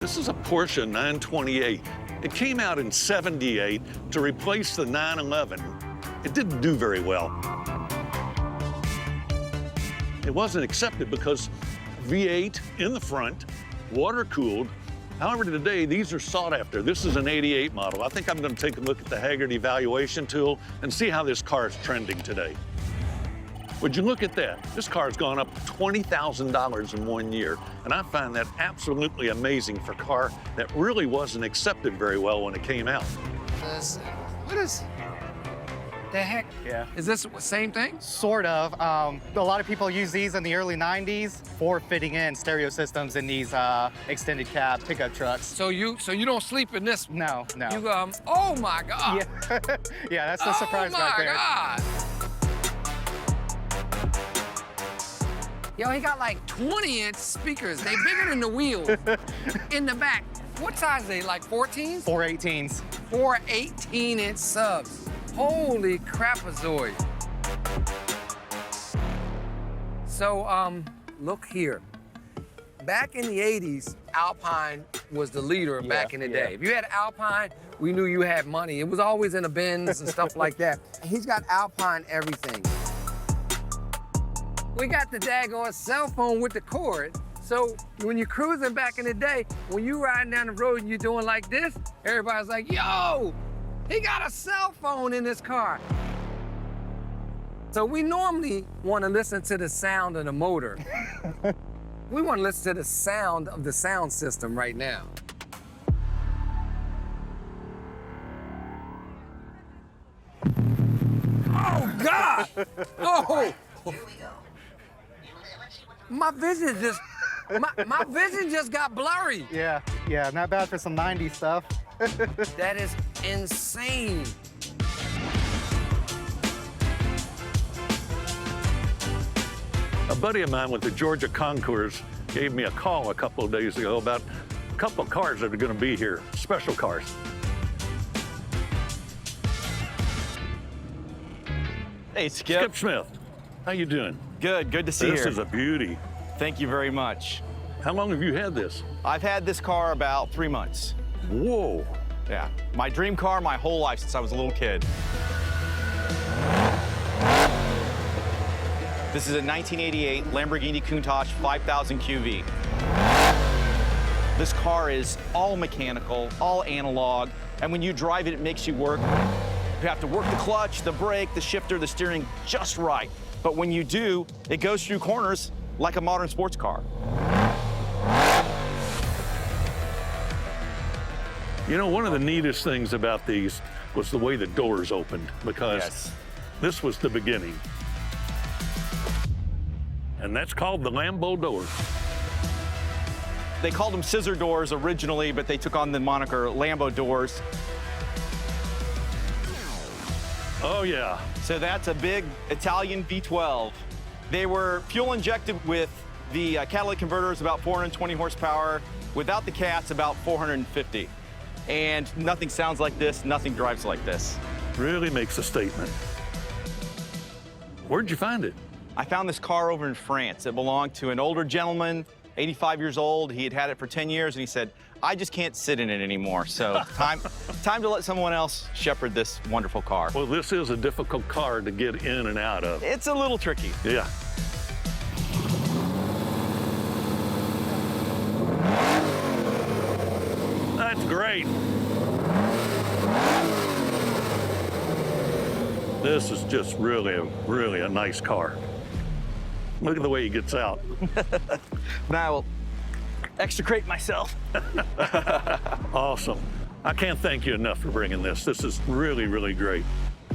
This is a Porsche 928. It came out in '78 to replace the 911. It didn't do very well. It wasn't accepted because V8 in the front, water-cooled. However, today, these are sought after. This is an '88 model. I think I'm going to take a look at the Haggard evaluation tool and see how this car is trending today. Would you look at that? This car's gone up $20,000 in 1 year, and I find that absolutely amazing for a car that really wasn't accepted very well when it came out. What is the heck? Yeah. Is this the same thing? Sort of. A lot of people use these in the early 90s for fitting in stereo systems in these extended cab pickup trucks. So you don't sleep in this? No, no. You oh my God. Yeah, yeah, that's the surprise right there. Oh my God. Yo, he got like 20-inch speakers. They bigger than the wheels in the back. What size are they, like 14s? 418s. 4 18-inch subs. Holy crapazoid. So, look here. Back in the 80s, Alpine was the leader back in the day. If you had Alpine, we knew you had money. It was always in the bins and stuff like that. He's got Alpine everything. We got the daggone cell phone with the cord. So when you're cruising back in the day, when you riding down the road and you're doing like this, everybody's like, yo, he got a cell phone in his car. So we normally want to listen to the sound of the motor. We want to listen to the sound of the sound system right now. Oh, God! Oh! Here we go. My vision just got blurry. Yeah, yeah, not bad for some 90s stuff. That is insane. A buddy of mine with the Georgia Concours gave me a call a couple of days ago about a couple of cars that are going to be here, special cars. Hey, Skip. Skip Smith, how you doing? Good to see you. This is a beauty. Thank you very much. How long have you had this? I've had this car about 3 months. Whoa. Yeah, my dream car my whole life since I was a little kid. This is a 1988 Lamborghini Countach 5000 QV. This car is all mechanical, all analog, and when you drive it, it makes you work. You have to work the clutch, the brake, the shifter, the steering just right. But when you do, it goes through corners like a modern sports car. You know, one of the neatest things about these was the way the doors opened, because this was the beginning. And that's called the Lambo door. They called them scissor doors originally, but they took on the moniker Lambo doors. Oh, yeah. So that's a big Italian V12. They were fuel injected with the catalytic converters, about 420 horsepower. Without the cats, about 450. And nothing sounds like this, nothing drives like this. Really makes a statement. Where'd you find it? I found this car over in France. It belonged to an older gentleman, 85 years old. He had had it for 10 years, and he said, I just can't sit in it anymore. So time to let someone else shepherd this wonderful car. Well, this is a difficult car to get in and out of. It's a little tricky. Yeah. That's great. This is just really a nice car. Look at the way he gets out. Now I will extricate myself. Awesome. I can't thank you enough for bringing this. This is really, really great.